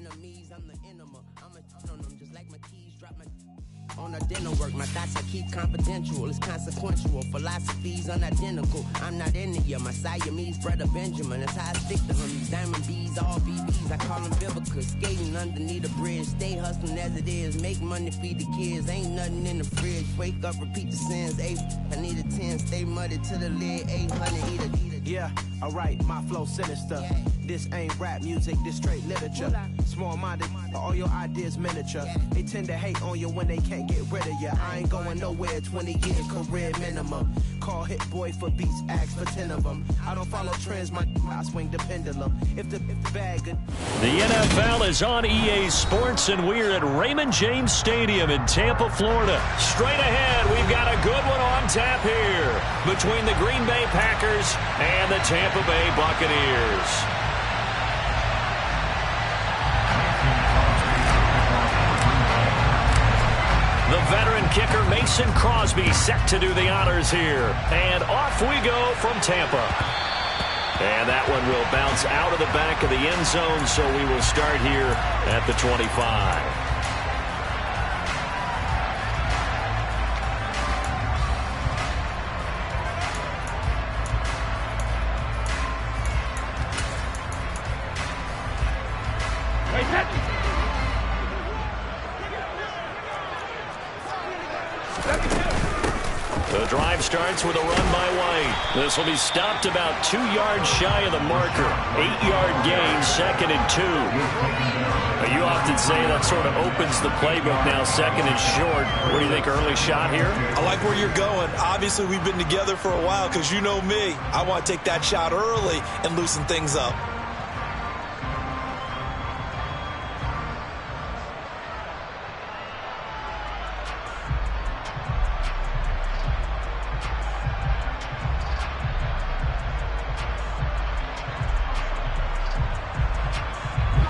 enemies, I'm the enema. I'm a on them just like my keys drop my on our dinner work. My thoughts I keep confidential. It's consequential. Philosophies unidentical. I'm not into you. My Siamese brother Benjamin. That's how I stick to him. These diamond bees, all BBs. I call them Vivica. Skating underneath a bridge. Stay hustling as it is. Make money, feed the kids. Ain't nothing in the fridge. Wake up, repeat the sins. 8, I need a 10. Stay muddy to the lid. 800, eat a. Yeah, alright, my flow sinister. Yeah. This ain't rap music, this straight literature. Small-minded, all your ideas miniature. Yeah. They tend to hate on you when they can't get rid of you. I ain't going nowhere, 20-year career minimum. Call Hit Boy for beats, ask for 10 of them. I don't follow trends, I swing the pendulum. If the bag... The NFL is on EA Sports, and we're at Raymond James Stadium in Tampa, Florida. Straight ahead, we've got a good one on tap here between the Green Bay Packers and the Tampa Bay Buccaneers. The veteran kicker Mason Crosby set to do the honors here. And off we go from Tampa. And that one will bounce out of the back of the end zone, so we will start here at the 25. The drive starts with a run by White. This will be stopped about 2 yards shy of the marker. 8-yard gain, 2nd and 2. You often say that sort of opens the playbook now, 2nd and short. What do you think, early shot here? I like where you're going. Obviously, we've been together for a while because you know me. I want to take that shot early and loosen things up.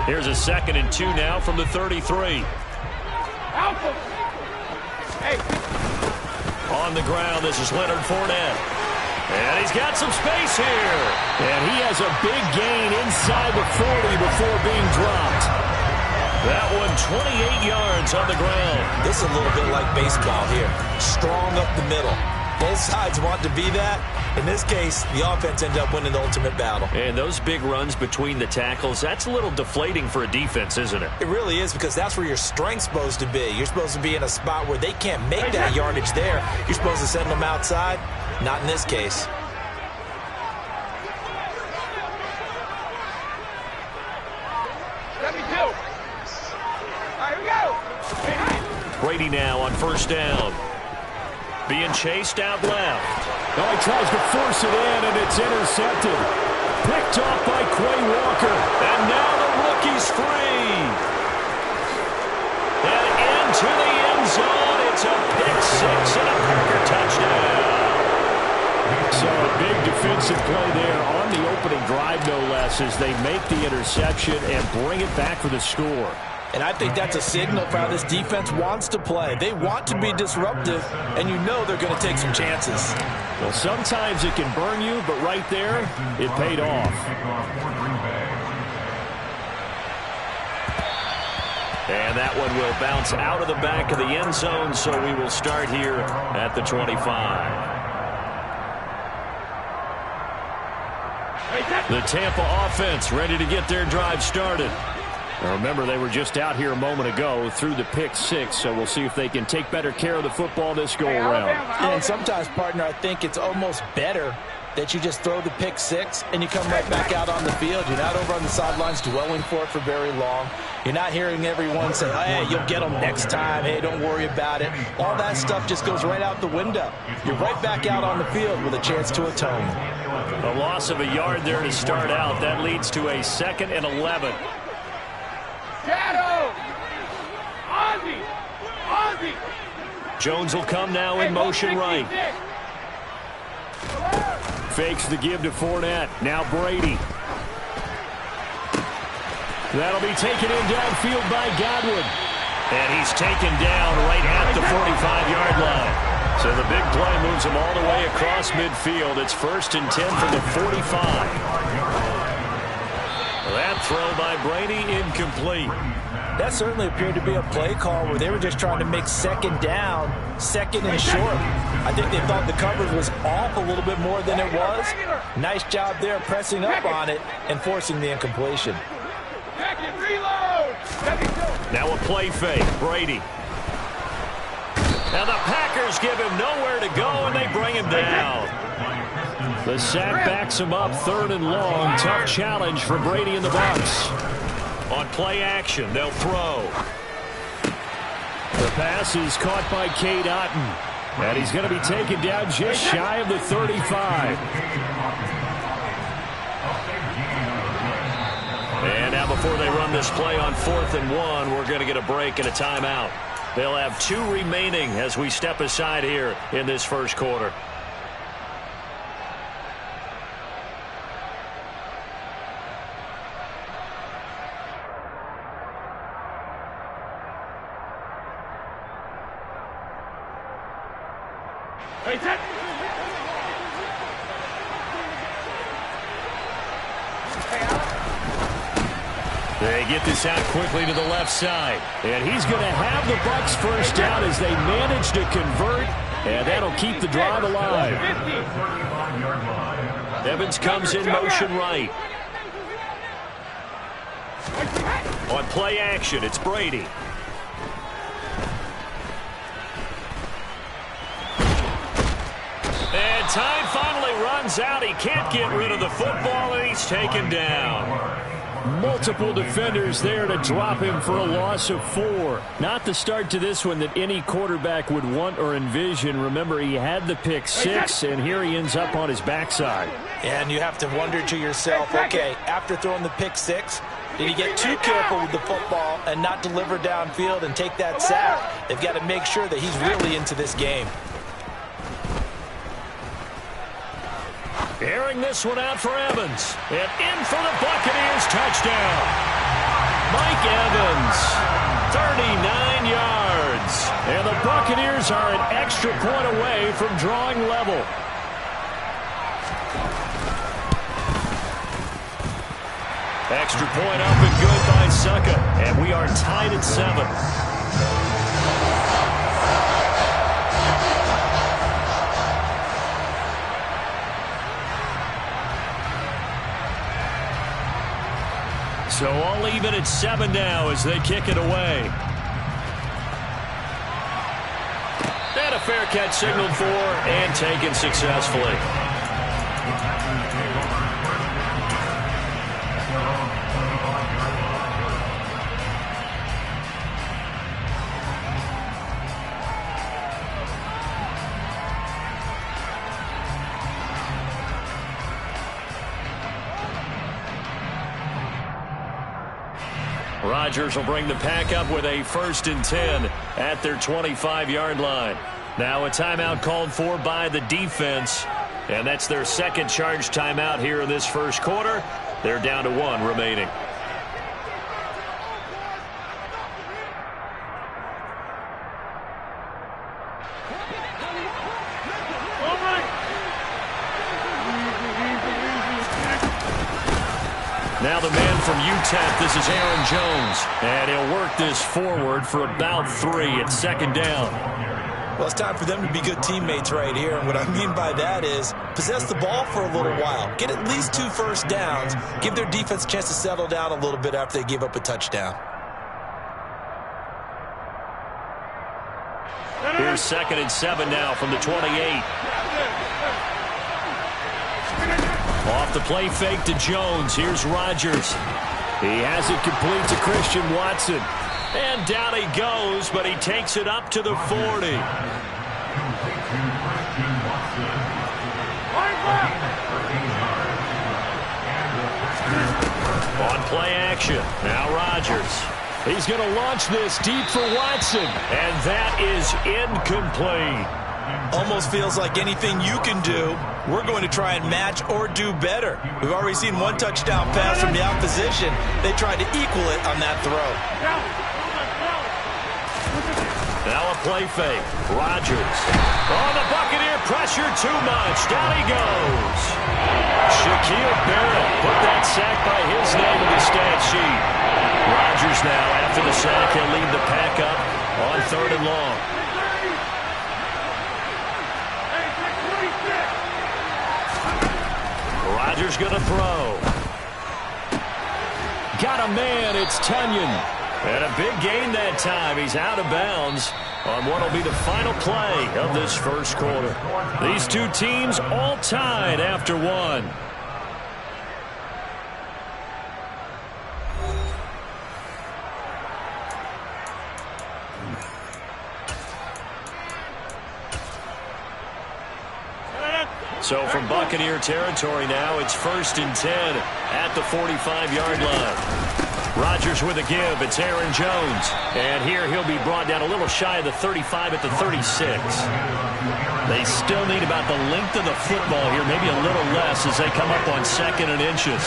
Here's a 2nd and 2 now from the 33. Hey. On the ground, this is Leonard Fournette. And he's got some space here. And he has a big gain inside the 40 before being dropped. That one 28 yards on the ground. This is a little bit like baseball here. Strong up the middle. Both sides want to be that. In this case, the offense ended up winning the ultimate battle. And those big runs between the tackles, that's a little deflating for a defense, isn't it? It really is, because that's where your strength's supposed to be. You're supposed to be in a spot where they can't make that yardage there. You're supposed to send them outside. Not in this case. Brady now on 1st down. Being chased out left. Oh, he tries to force it in, and it's intercepted. Picked off by Quay Walker. And now the rookie's free. And into the end zone. It's a pick 6 and a Packer touchdown. So a big defensive play there on the opening drive, no less, as they make the interception and bring it back for the score. And I think that's a signal for how this defense wants to play. They want to be disruptive, and you know they're going to take some chances. Well, sometimes it can burn you, but right there, it paid off. And that one will bounce out of the back of the end zone, so we will start here at the 25. The Tampa offense ready to get their drive started. Now remember, they were just out here a moment ago through the pick 6, so we'll see if they can take better care of the football this go-around. And sometimes, partner, I think it's almost better that you just throw the pick 6 and you come right back out on the field. You're not over on the sidelines dwelling for it for very long. You're not hearing everyone say, hey, you'll get them next time. Hey, don't worry about it. All that stuff just goes right out the window. You're right back out on the field with a chance to atone. A loss of a yard there to start out. That leads to a 2nd and 11. Shadow! Ozzy! Ozzy! Jones will come now in motion right. Fakes the give to Fournette. Now Brady. That'll be taken in downfield by Godwin. And he's taken down right at the 45-yard line. So the big play moves him all the way across midfield. It's 1st and 10 from the 45. That throw by Brady, incomplete. That certainly appeared to be a play call where they were just trying to make second down, second and short. I think they thought the coverage was off a little bit more than it was. Nice job there pressing up on it and forcing the incompletion. Now a play fake, Brady. Now the Packers give him nowhere to go, and they bring him down. The sack backs him up, 3rd and long. Tough challenge for Brady and the Bucs. On play action, they'll throw. The pass is caught by Cade Otton, and he's going to be taken down just shy of the 35. And now before they run this play on 4th and 1, we're going to get a break and a timeout. They'll have 2 remaining as we step aside here in this first quarter. They get this out quickly to the left side. And he's going to have the Bucs first down as they manage to convert. And that'll keep the drive alive. Evans comes in motion right. On play action, it's Brady. And time finally runs out. He can't get rid of the football, and he's taken down. Multiple defenders there to drop him for a loss of 4. Not the start to this one that any quarterback would want or envision. Remember, he had the pick 6, and here he ends up on his backside. And you have to wonder to yourself, okay, after throwing the pick 6, did he get too careful with the football and not deliver downfield and take that sack? They've got to make sure that he's really into this game. Airing this one out for Evans. And in for the Buccaneers touchdown. Mike Evans, 39 yards. And the Buccaneers are an extra point away from drawing level. Extra point up and good by Succa. And we are tied at 7. So all even at 7 now as they kick it away. And a fair catch signaled for and taken successfully. Rodgers will bring the pack up with a 1st and 10 at their 25-yard line. Now a timeout called for by the defense, and that's their 2nd charge timeout here in this first quarter. They're down to 1 remaining. Now the man from UTEP, this is Aaron Jones. And he'll work this forward for about 3 at 2nd down. Well, it's time for them to be good teammates right here. And what I mean by that is possess the ball for a little while. Get at least 2 first downs. Give their defense a chance to settle down a little bit after they give up a touchdown. Here's 2nd and 7 now from the 28. Off the play fake to Jones. Here's Rodgers. He has it complete to Christian Watson. And down he goes, but he takes it up to the 40. On play action. Now Rodgers. He's going to launch this deep for Watson. And that is incomplete. Almost feels like anything you can do, we're going to try and match or do better. We've already seen 1 touchdown pass from the opposition. They tried to equal it on that throw. Now a play fake. Rodgers. Oh, the Buccaneer pressure too much. Down he goes. Shaquille Barrett put that sack by his name in the stat sheet. Rodgers now, after the sack, he'll lead the pack up on 3rd and long. Rodgers going to throw. Got a man. It's Tunyon. And a big gain that time. He's out of bounds on what will be the final play of this first quarter. These two teams all tied after one. So from Buccaneer territory now, it's 1st and 10 at the 45-yard line. Rodgers with a give. It's Aaron Jones. And here he'll be brought down a little shy of the 35 at the 36. They still need about the length of the football here, maybe a little less as they come up on 2nd and inches.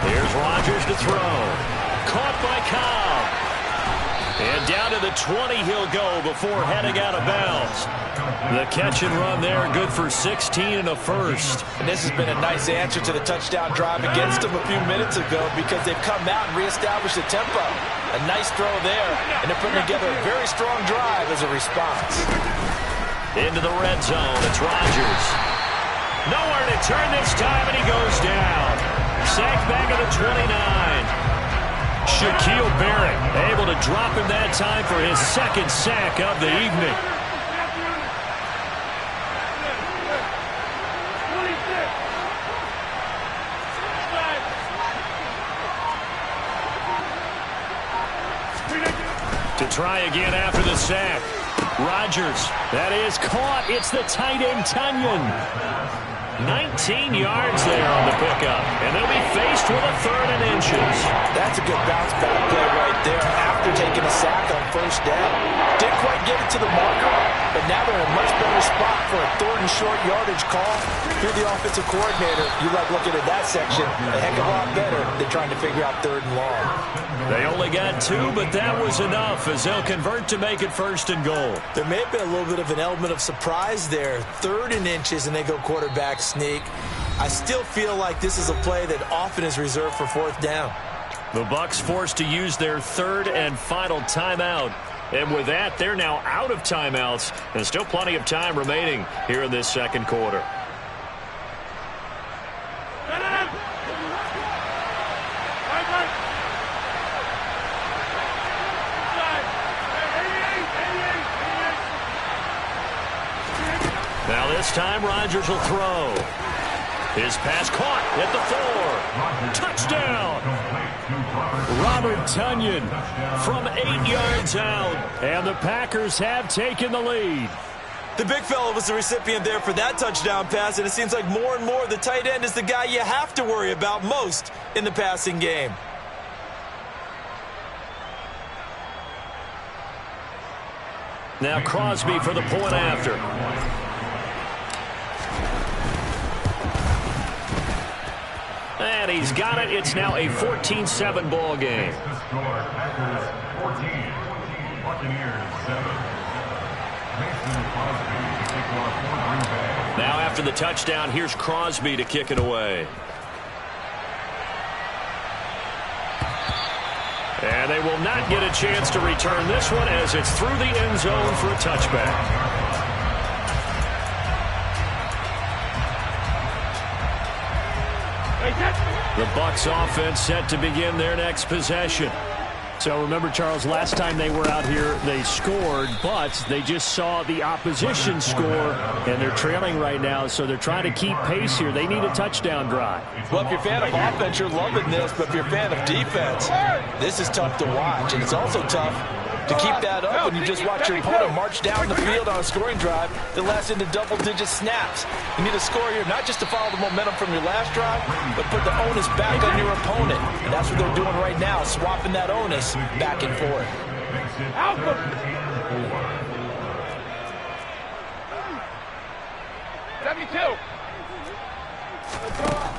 Here's Rodgers to throw. Caught by Cobb. And down to the 20 he'll go before heading out of bounds. The catch and run there, good for 16 and a first. And this has been a nice answer to the touchdown drive against them a few minutes ago because they've come out and reestablished the tempo. A nice throw there, and they're putting together a very strong drive as a response. Into the red zone, it's Rodgers. Nowhere to turn this time, and he goes down. Sacked back at the 29. Shaquille Barrett able to drop him that time for his 2nd sack of the evening. To try again after the sack. Rodgers, that is caught. It's the tight end Tunyon. 19 yards there on the pickup, and they'll be faced with a 3rd and inches. That's a good bounce back play right there after taking a sack on 1st down. Didn't quite get it to the marker, but now they're in a much better spot for a 3rd and short yardage call. If you're the offensive coordinator, you like looking at that section a heck of a lot better than trying to figure out 3rd and long. They only got 2, but that was enough as they'll convert to make it 1st and goal. There may have been a little bit of an element of surprise there. 3rd and inches, and they go quarterback sneak. I still feel like this is a play that often is reserved for 4th down. The Bucs forced to use their 3rd and final timeout. And with that, they're now out of timeouts. And still plenty of time remaining here in this 2nd quarter. Now this time Rodgers will throw. His pass caught at the 4. Touchdown! Robert Tunyon from 8 yards out. And the Packers have taken the lead. The big fella was the recipient there for that touchdown pass, and it seems like more and more the tight end is the guy you have to worry about most in the passing game. Now Crosby for the point after. And he's got it. It's now a 14-7 ball game. Now after the touchdown, here's Crosby to kick it away. And they will not get a chance to return this one as it's through the end zone for a touchback. The Bucs offense set to begin their next possession. So remember, Charles, last time they were out here, they scored, but they just saw the opposition score, and they're trailing right now, so they're trying to keep pace here. They need a touchdown drive. Well, if you're a fan of offense, you're loving this, but if you're a fan of defense, this is tough to watch, and it's also tough to keep that up when you just watch your opponent march down the field on a scoring drive that lasts into double-digit snaps. You need a score here, not just to follow the momentum from your last drive, but put the onus back on your opponent. And that's what they're doing right now, swapping that onus back and forth.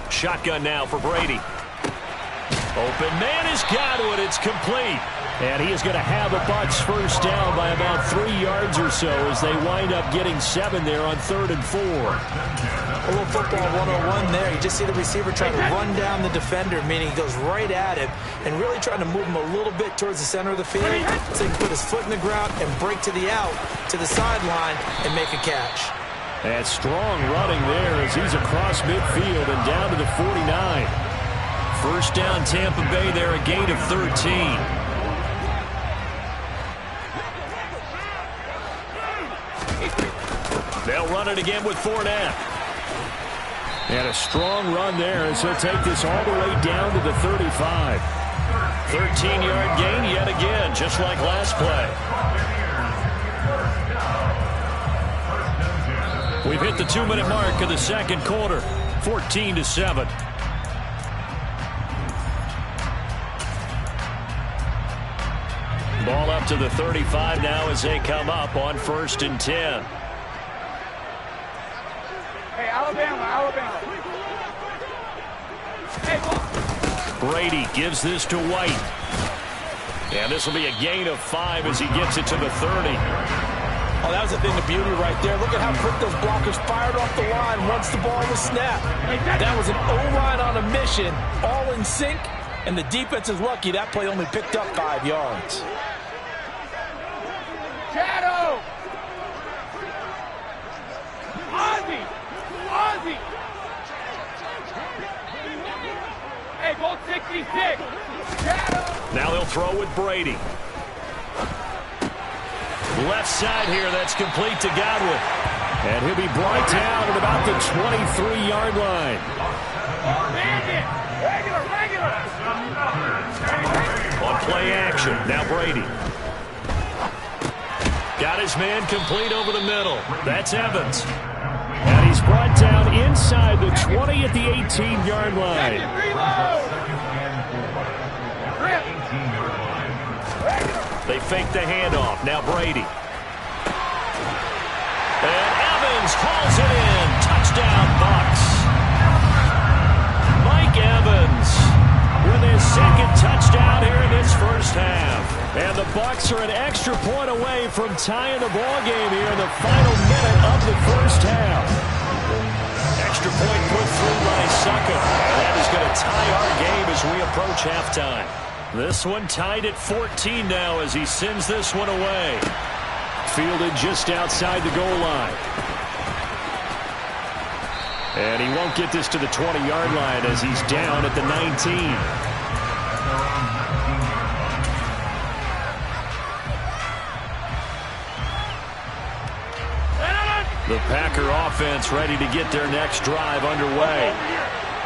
Shotgun now for Brady. Open man is Godwin. It's complete. And he is going to have a Bucs first down by about 3 yards or so as they wind up getting 7 there on 3rd and 4. A little football 101 there. You just see the receiver trying to run down the defender, meaning he goes right at him and really trying to move him a little bit towards the center of the field so he can put his foot in the ground and break to the out, to the sideline, and make a catch. And strong running there as he's across midfield and down to the 49. First down Tampa Bay there, a gain of 13. They'll run it again with Fournette. And a strong run there as he'll take this all the way down to the 35. 13-yard gain yet again, just like last play. We've hit the 2-minute mark of the second quarter, 14-7. Ball up to the 35 now as they come up on 1st and 10. Hey, Alabama. Hey, Brady gives this to White. And this will be a gain of 5 as he gets it to the 30. Oh, that was a thing of beauty right there. Look at how quick those blockers fired off the line once the ball was snapped. That was an O-line on a mission, all in sync, and the defense is lucky that play only picked up 5 yards. Shadow! Ozzy! Hey, Bolt 66! Shadow! Now they'll throw with Brady. Left side here, that's complete to Godwin. And he'll be brought down at about the 23-yard line. Bandit! Regular! On play action, now Brady. Got his man complete over the middle. That's Evans. And he's brought down inside the 20 at the 18-yard line. They fake the handoff. Now Brady. And Evans hauls it in. Touchdown, Bucs. Mike Evans with his second touchdown here in this first half. And the Bucs are an extra point away from tying the ball game here in the final minute of the first half. Extra point put through by Succa. That is going to tie our game as we approach halftime. This one tied at 14 now as he sends this one away. Fielded just outside the goal line. And he won't get this to the 20-yard line as he's down at the 19. The Packer offense ready to get their next drive underway.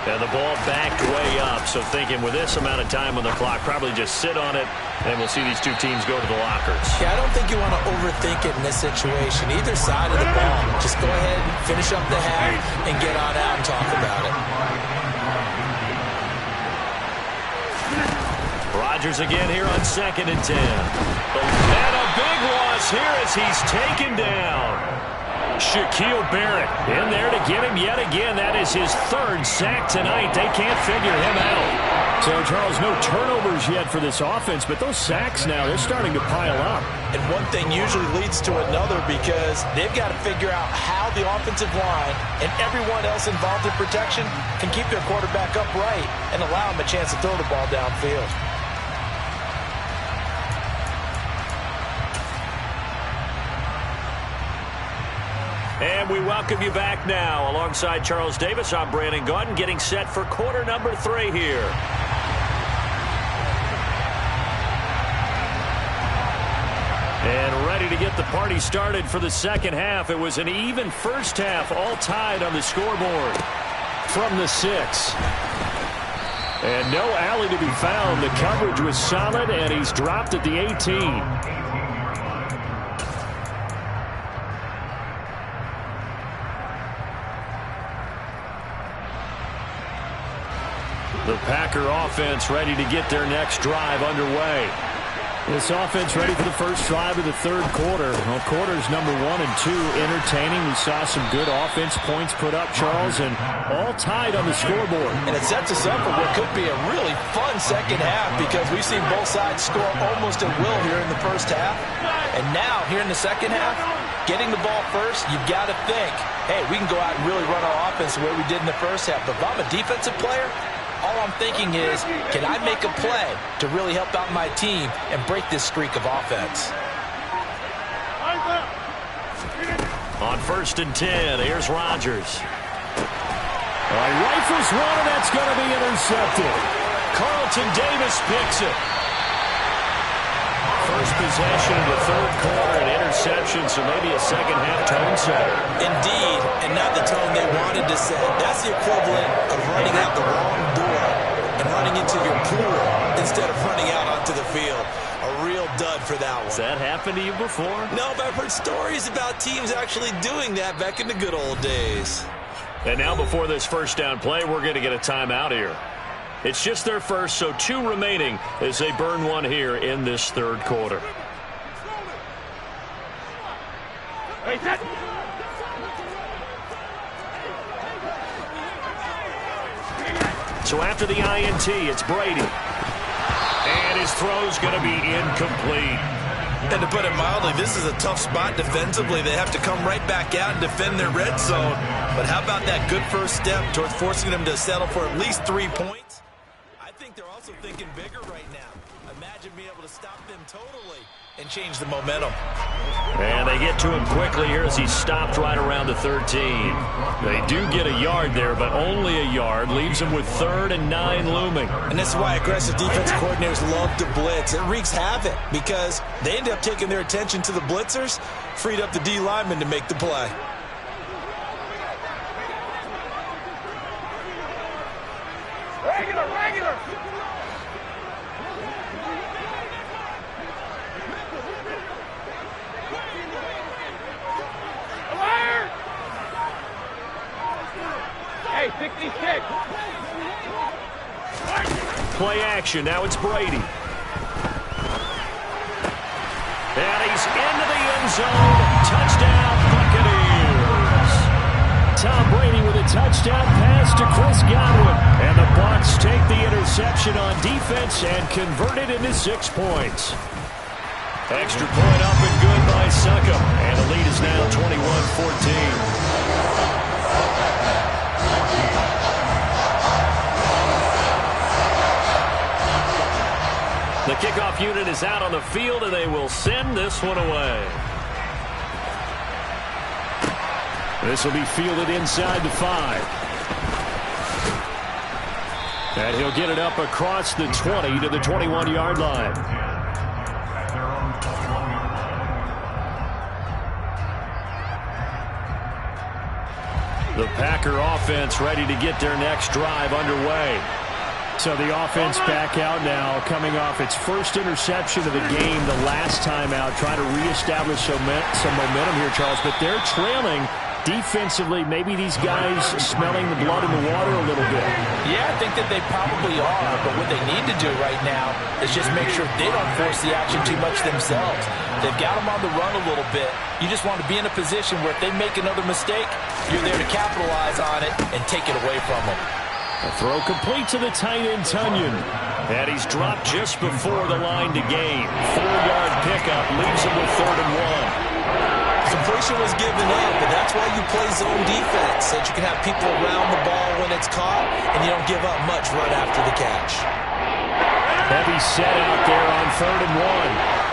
And the ball backed way up, so thinking with this amount of time on the clock, probably just sit on it, and we'll see these two teams go to the lockers. Yeah, I don't think you want to overthink it in this situation. Either side of the ball, just go ahead and finish up the half and get on out and talk about it. Rodgers again here on 2nd and 10. And a big loss here as he's taken down. Shaquille Barrett in there to get him yet again. That is his 3rd sack tonight. They can't figure him out. So, Charles, no turnovers yet for this offense, but those sacks now, they're starting to pile up. And one thing usually leads to another because they've got to figure out how the offensive line and everyone else involved in protection can keep their quarterback upright and allow him a chance to throw the ball downfield. And we welcome you back now. Alongside Charles Davis, I'm Brandon Gaudin, getting set for quarter number 3 here. And ready to get the party started for the second half. It was an even first half, all tied on the scoreboard. From the 6. And no alley to be found. The coverage was solid, and he's dropped at the 18. The Packer offense ready to get their next drive underway. This offense ready for the first drive of the third quarter. Well, quarters number 1 and 2 entertaining. We saw some good offense points put up, Charles, and all tied on the scoreboard. And it sets us up for what could be a really fun second half because we've seen both sides score almost at will here in the first half. And now, here in the second half, getting the ball first, you've got to think, hey, we can go out and really run our offense the way we did in the first half. But if I'm a defensive player, all I'm thinking is, can I make a play to really help out my team and break this streak of offense? On 1st and 10, here's Rodgers. Rifles one, and that's going to be intercepted. Carlton Davis picks it. First possession of the third quarter, an interception, so maybe a second-half tone setter. Indeed, and not the tone they wanted to set. That's the equivalent of running out the wrong door and running into your pool instead of running out onto the field. A real dud for that one. Has that happened to you before? No, but I've heard stories about teams actually doing that back in the good old days. And now before this first down play, we're going to get a timeout here. It's just their first, so 2 remaining as they burn one here in this third quarter. So after the INT, it's Brady. And his throw's going to be incomplete. And to put it mildly, this is a tough spot defensively. They have to come right back out and defend their red zone. But how about that good first step towards forcing them to settle for at least 3 points? I think they're also thinking bigger right now. Imagine being able to stop them totally and change the momentum. And they get to him quickly here as he stopped right around the 13. They do get a yard there, but only a yard. Leaves them with 3rd and 9 looming. And this is why aggressive defense coordinators love to blitz. It wreaks havoc because they end up taking their attention to the blitzers, freed up the D lineman to make the play. Regular. Hey, 66. Play action. Now it's Brady. And he's into the end zone. Touchdown, Buccaneers. Tom Brady with a touchdown pass to Chris Godwin. And the Bucs take the interception on defense and convert it into 6 points. Extra point up and good by Succop. And the lead is now 21-14. The kickoff unit is out on the field, and they will send this one away. This will be fielded inside the 5. And he'll get it up across the 20 to the 21-yard line. The Packer offense ready to get their next drive underway. So the offense back out now, coming off its first interception of the game the last time out, trying to reestablish some momentum here, Charles. But they're trailing defensively. Maybe these guys smelling the blood in the water a little bit. Yeah, I think that they probably are. But what they need to do right now is just make sure they don't force the action too much themselves. They've got them on the run a little bit. You just want to be in a position where if they make another mistake, you're there to capitalize on it and take it away from them. A throw complete to the tight end, Tunyon. And he's dropped just before the line to gain. 4-yard pickup leaves him with 3rd and 1. Completion was given up, but that's why you play zone defense, so that you can have people around the ball when it's caught, and you don't give up much right after the catch. Heavy set out there on 3rd and 1.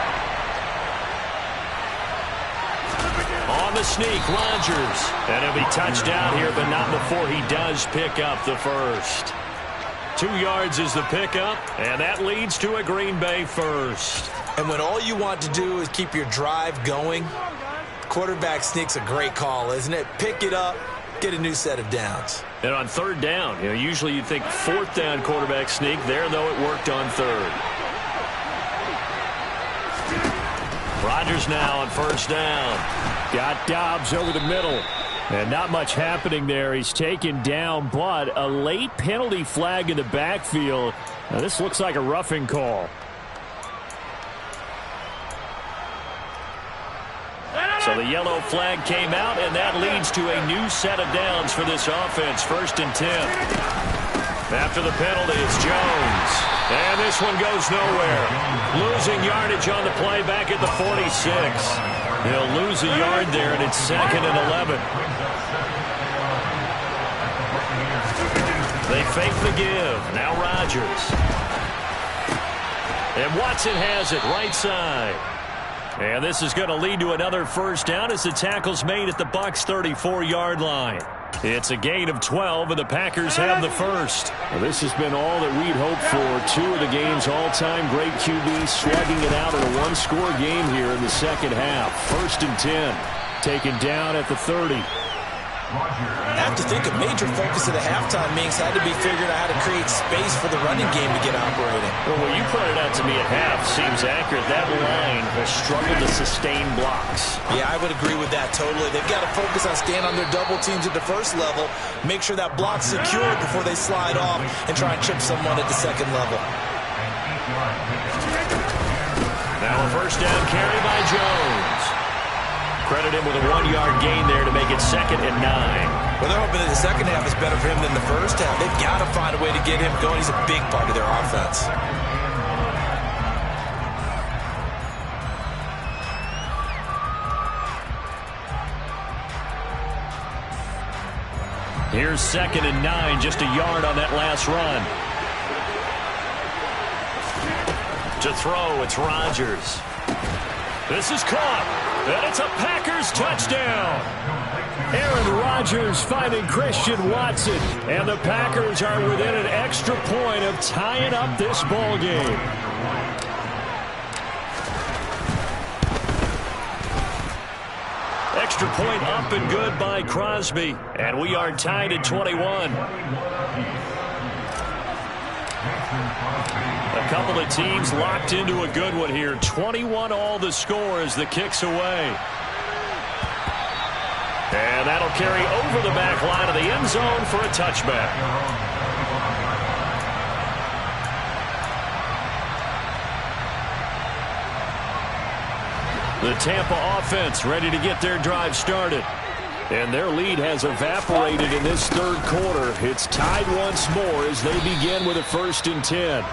On the sneak, Rodgers. And he'll be touched down here, but not before he does pick up the first. 2 yards is the pickup, and that leads to a Green Bay first. And when all you want to do is keep your drive going, quarterback sneak's a great call, isn't it? Pick it up, get a new set of downs. And on 3rd down, usually you think 4th down quarterback sneak. There, though, it worked on 3rd. Rodgers now on 1st down. Got Dobbs over the middle. And not much happening there. He's taken down, but a late penalty flag in the backfield. Now, this looks like a roughing call. So the yellow flag came out, and that leads to a new set of downs for this offense. 1st and 10. After the penalty, it's Jones. And this one goes nowhere. Losing yardage on the play back at the 46. They'll lose a yard there, and it's 2nd and 11. They fake the give. Now Rodgers. And Watson has it right side. And this is going to lead to another 1st down as the tackle's made at the Bucs' 34-yard line. It's a gain of 12, and the Packers have the 1st. Well, this has been all that we'd hoped for. 2 of the game's all-time great QBs slugging it out in a one-score game here in the second half. 1st and 10, taken down at the 30. I have to think a major focus of the halftime meetings had to be figuring out how to create space for the running game to get operating. Well, what you pointed out to me at half seems accurate. That line has struggled to sustain blocks. Yeah, I would agree with that totally. They've got to focus on staying on their double teams at the first level, make sure that block's secure before they slide off and try and chip someone at the second level. Now a 1st down carry by Jones. Credit him with a 1-yard gain there to make it 2nd and 9. Well, they're hoping that the second half is better for him than the first half. They've got to find a way to get him going. He's a big part of their offense. Here's 2nd and 9, just a yard on that last run. To throw, it's Rodgers. This is caught, and it's a Packers touchdown. Aaron Rodgers finding Christian Watson, and the Packers are within an extra point of tying up this ball game. Extra point up and good by Crosby, and we are tied at 21. A couple of teams locked into a good one here. 21 all the score as the kick's away. And that'll carry over the back line of the end zone for a touchback. The Tampa offense ready to get their drive started. And their lead has evaporated in this 3rd quarter. It's tied once more as they begin with a 1st and 10.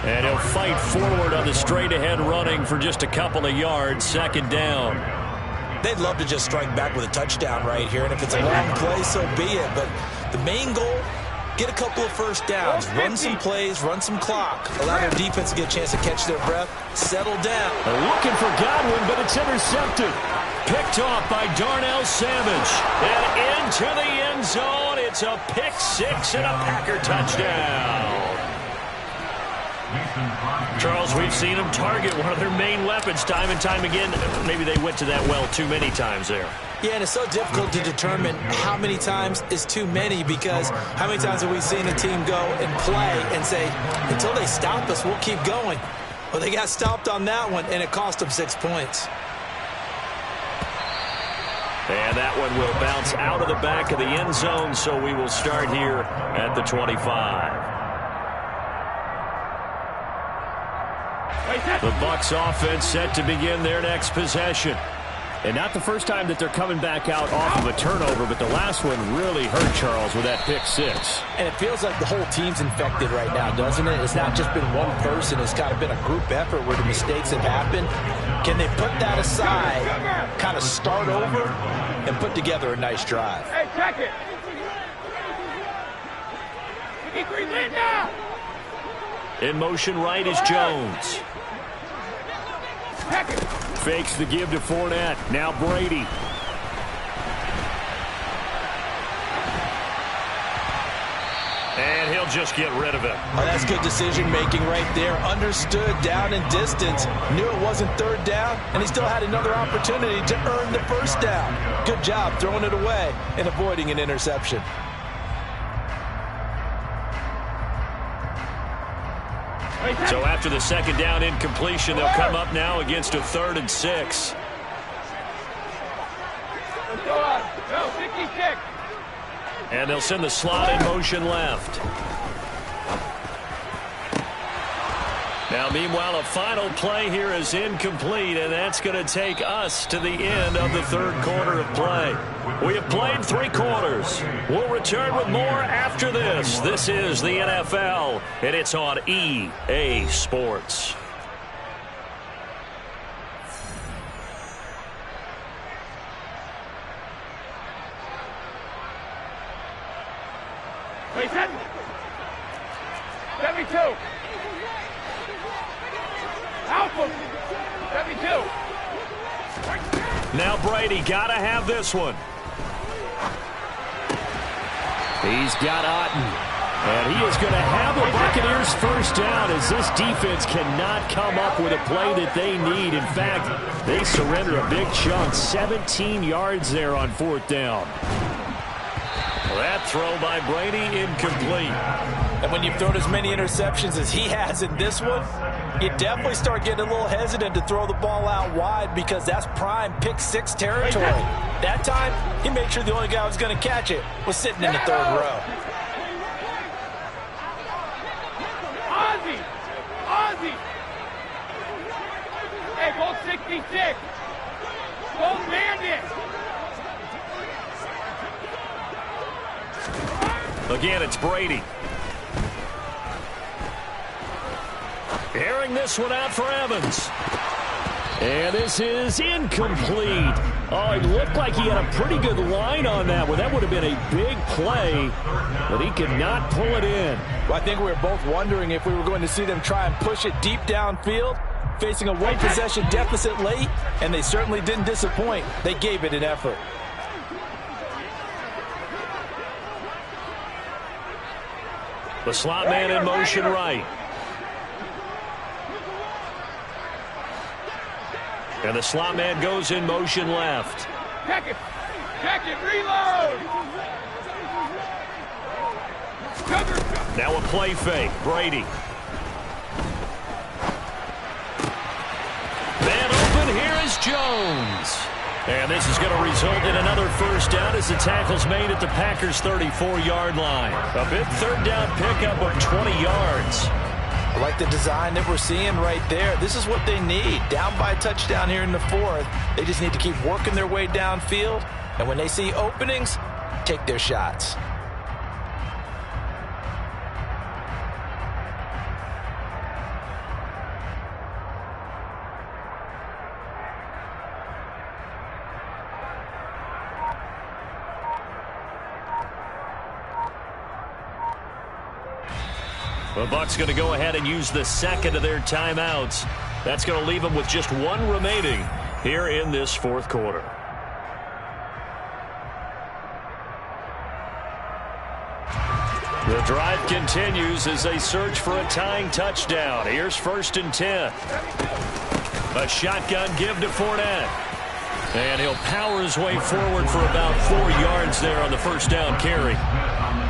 And he'll fight forward on the straight-ahead running for just a couple of yards. 2nd down. They'd love to just strike back with a touchdown right here. And if it's a long play, so be it. But the main goal, get a couple of 1st downs. Run some plays, run some clock. Allow their defense to get a chance to catch their breath. Settle down. They're looking for Godwin, but it's intercepted. Picked off by Darnell Savage. And into the end zone. It's a pick 6 and a Packer touchdown. Charles, we've seen them target one of their main weapons time and time again. Maybe they went to that well too many times there. Yeah, and it's so difficult to determine how many times is too many, because how many times have we seen a team go and play and say, until they stop us, we'll keep going. Well, they got stopped on that one, and it cost them 6 points. And that one will bounce out of the back of the end zone, so we will start here at the 25. The Bucs offense set to begin their next possession. And not the first time that they're coming back out off of a turnover, but the last one really hurt Charles with that pick 6. And it feels like the whole team's infected right now, doesn't it? It's not just been one person. It's kind of been a group effort where the mistakes have happened. Can they put that aside, kind of start over, and put together a nice drive? Hey, check it. In motion right is Jones. Fakes the give to Fournette. Now Brady. And he'll just get rid of it. Oh, that's good decision-making right there. Understood down and distance. Knew it wasn't 3rd down, and he still had another opportunity to earn the 1st down. Good job throwing it away and avoiding an interception. So after the 2nd down incompletion, they'll come up now against a 3rd and 6. And they'll send the slot in motion left. Now, meanwhile, a final play here is incomplete, and that's going to take us to the end of the third quarter of play. We have played 3 quarters. We'll return with more after this. This is the NFL, and it's on EA Sports. Wait, 72. Alpha. 72. Now Brady got to have this one. He's got Otten. And he is going to have the Buccaneers first down as this defense cannot come up with a play that they need. In fact, they surrender a big chunk, 17 yards there on 4th down. That throw by Brady incomplete. And when you've thrown as many interceptions as he has in this one, you definitely start getting a little hesitant to throw the ball out wide because that's prime pick 6 territory. That time, he made sure the only guy who was going to catch it was sitting in the 3rd row. Ozzie! Hey, go 66! Go Bandit! Again, it's Brady. Airing this one out for Evans. And this is incomplete. Oh, it looked like he had a pretty good line on that one. That would have been a big play, but he could not pull it in. Well, I think we were both wondering if we were going to see them try and push it deep downfield, facing a one-possession deficit late, and they certainly didn't disappoint. They gave it an effort. The slot man in motion right. And the slot man goes in motion left. Check it, reload! Now a play fake, Brady. Man open, here is Jones. And this is going to result in another first down as the tackle's made at the Packers' 34-yard line. A big 3rd down pickup of 20 yards. I like the design that we're seeing right there. This is what they need. Down by a touchdown here in the 4th. They just need to keep working their way downfield. And when they see openings, take their shots. The Bucs going to go ahead and use the second of their timeouts. That's going to leave them with just 1 remaining here in this 4th quarter. The drive continues as they search for a tying touchdown. Here's 1st and 10. A shotgun give to Fournette. And he'll power his way forward for about 4 yards there on the first down carry.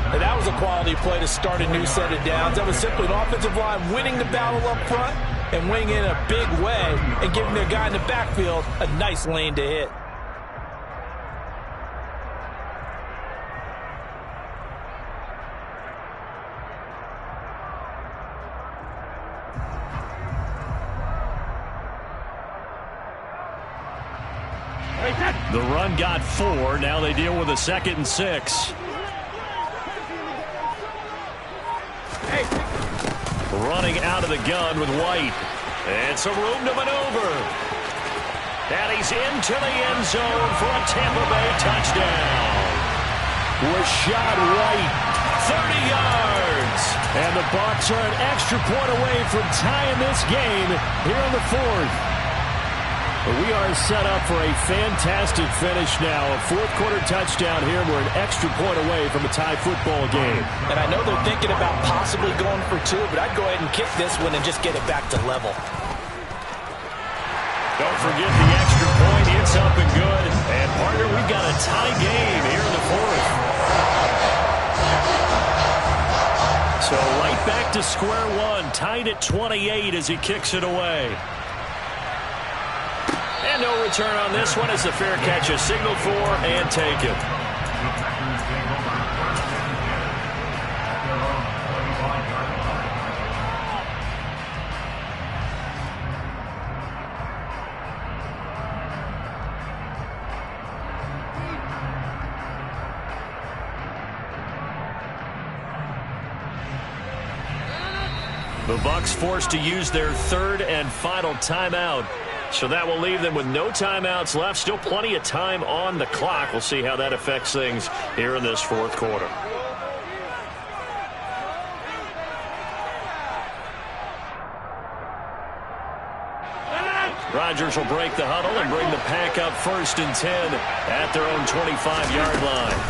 And that was a quality play to start a new set of downs. That was simply an offensive line winning the battle up front and winning in a big way and giving their guy in the backfield a nice lane to hit. The run got 4. Now they deal with a 2nd and 6. Running out of the gun with White. And some room to maneuver. And he's into the end zone for a Tampa Bay touchdown. Rashad White, 30 yards. And the Bucs are an extra point away from tying this game here in the 4th. We are set up for a fantastic finish now. A 4th quarter touchdown here. We're an extra point away from a tie football game. And I know they're thinking about possibly going for 2, but I'd go ahead and kick this one and just get it back to level. Don't forget the extra point. It's up and good. And, partner, we've got a tie game here in the 4th. So right back to square one. Tied at 28 as he kicks it away. And no return on this one as the fair catch is signaled for and taken. The Bucs forced to use their third and final timeout. So that will leave them with no timeouts left. Still plenty of time on the clock. We'll see how that affects things here in this fourth quarter. Rodgers will break the huddle and bring the pack up 1st and 10 at their own 25-yard line.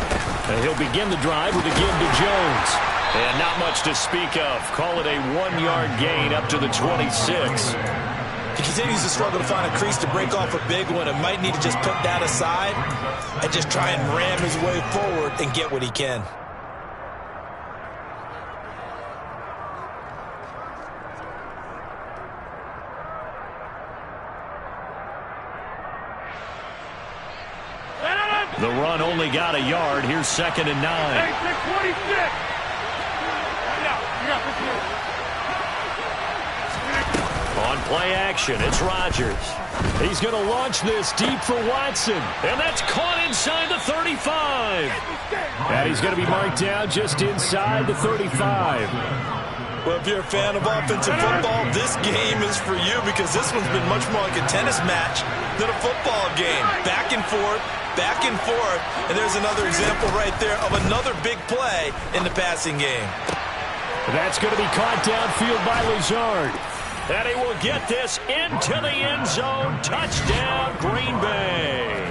And he'll begin the drive with a give to Jones. And not much to speak of. Call it a 1-yard gain up to the 26. He continues to struggle to find a crease to break off a big one and might need to just put that aside and just try and ram his way forward and get what he can. The run only got a yard. Here's 2nd and 9. Hey, 626. On play action, it's Rodgers. He's going to launch this deep for Watson. And that's caught inside the 35. And he's going to be marked down just inside the 35. Well, if you're a fan of offensive football, this game is for you because this one's been much more like a tennis match than a football game. Back and forth, and there's another example right there of another big play in the passing game. That's going to be caught downfield by Lazard. And he will get this into the end zone. Touchdown, Green Bay.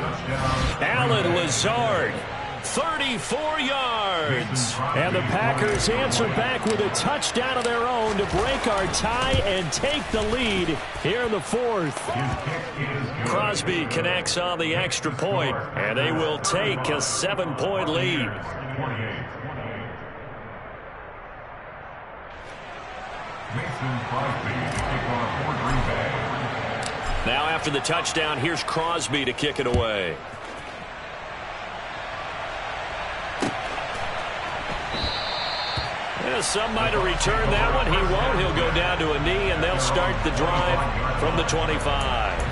Allen Lazard, 34 yards. And the Packers answer back with a touchdown of their own to break our tie and take the lead here in the fourth. Crosby connects on the extra point, and they will take a 7-point lead. Now after the touchdown, here's Crosby to kick it away. Yeah, some might have returned that one. He won't. He'll go down to a knee, and they'll start the drive from the 25.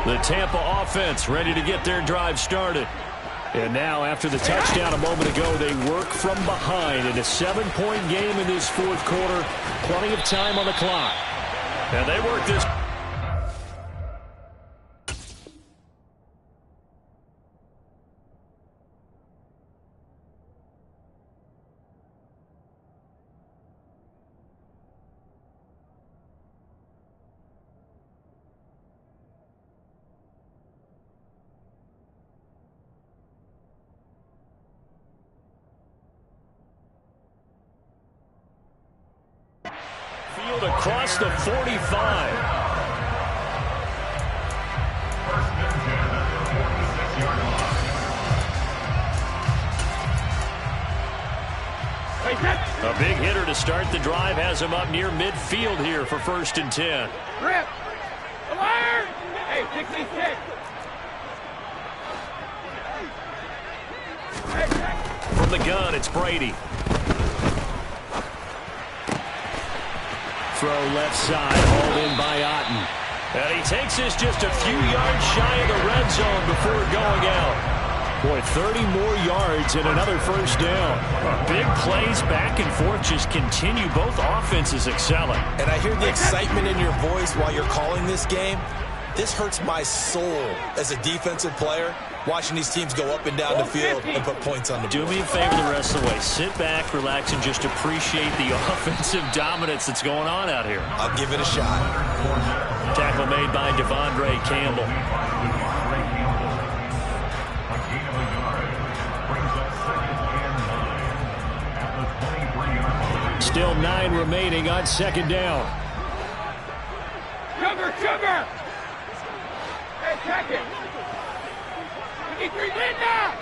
The Tampa offense ready to get their drive started. And now, after the touchdown a moment ago, they work from behind in a 7-point game in this fourth quarter. Plenty of time on the clock. And they work this. Across the 45. A big hitter to start the drive has him up near midfield here for 1st and 10. Rip. Alert. Hey, 66. From the gun, it's Brady. Throw left side, hauled in by Otten. And he takes this just a few yards shy of the red zone before going out. Boy, 30 more yards and another 1st down. Big plays back and forth just continue. Both offenses excelling. And I hear the excitement in your voice while you're calling this game. This hurts my soul as a defensive player, watching these teams go up and down the field and put points on the board. Do me a favor the rest of the way. Sit back, relax, and just appreciate the offensive dominance that's going on out here. I'll give it a shot. Tackle made by Devondre Campbell. Still 9 remaining on 2nd down. Sugar! Hey, check it! 53 Linda!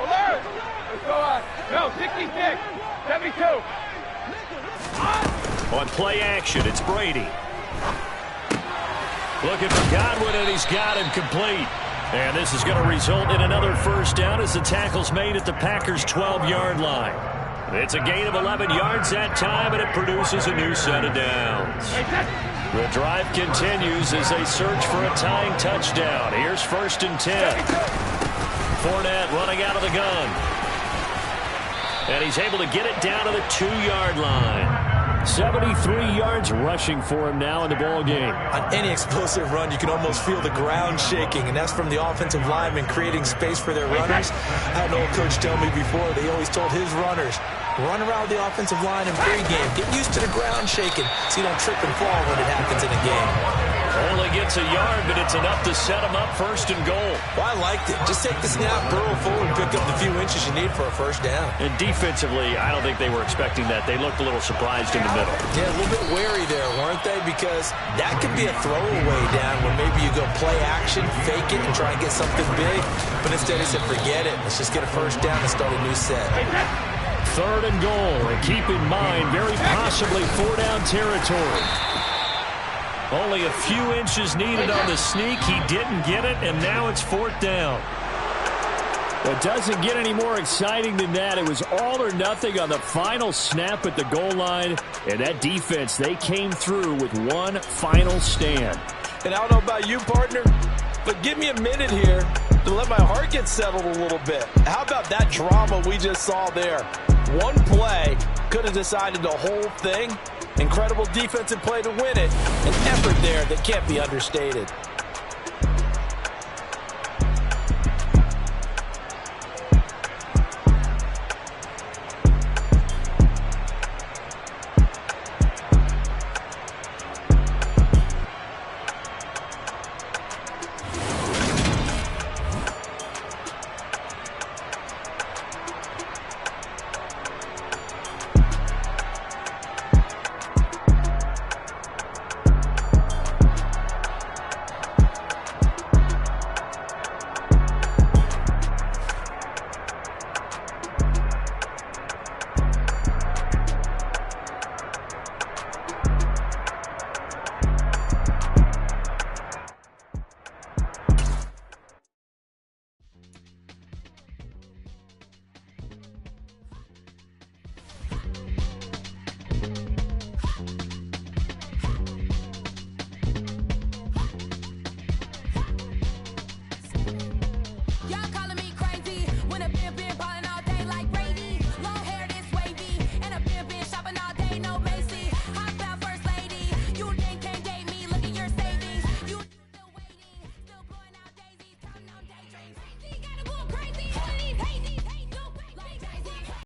Alert! Let's go on. No, 66, 72. On play action, it's Brady. Looking for Godwin, and he's got him complete. And this is going to result in another first down as the tackle's made at the Packers' 12-yard line. It's a gain of 11 yards that time, and it produces a new set of downs. The drive continues as they search for a tying touchdown. Here's 1st and 10. Fournette running out of the gun. And he's able to get it down to the 2-yard line. 73 yards rushing for him now in the ball game. On any explosive run, you can almost feel the ground shaking, and that's from the offensive linemen creating space for their runners. I had an old coach tell me before, they always told his runners, run around the offensive line in pregame. Get used to the ground shaking so you don't trip and fall when it happens in a game. Only gets a yard, but it's enough to set him up 1st and goal. Well, I liked it. Just take the snap, burrow forward, pick up the few inches you need for a 1st down. And defensively, I don't think they were expecting that. They looked a little surprised in the middle. Yeah, a little bit wary there, weren't they? Because that could be a throwaway down when maybe you go play action, fake it, and try and get something big. But instead he said, forget it. Let's just get a 1st down and start a new set. 3rd and goal. And keep in mind, very possibly 4-down territory. Only a few inches needed on the sneak. He didn't get it, and now it's 4th down. It doesn't get any more exciting than that. It was all or nothing on the final snap at the goal line. And that defense, they came through with one final stand. And I don't know about you, partner, but give me a minute here to let my heart get settled a little bit. How about that drama we just saw there? One play could have decided the whole thing. Incredible defensive play to win it. An effort there that can't be understated.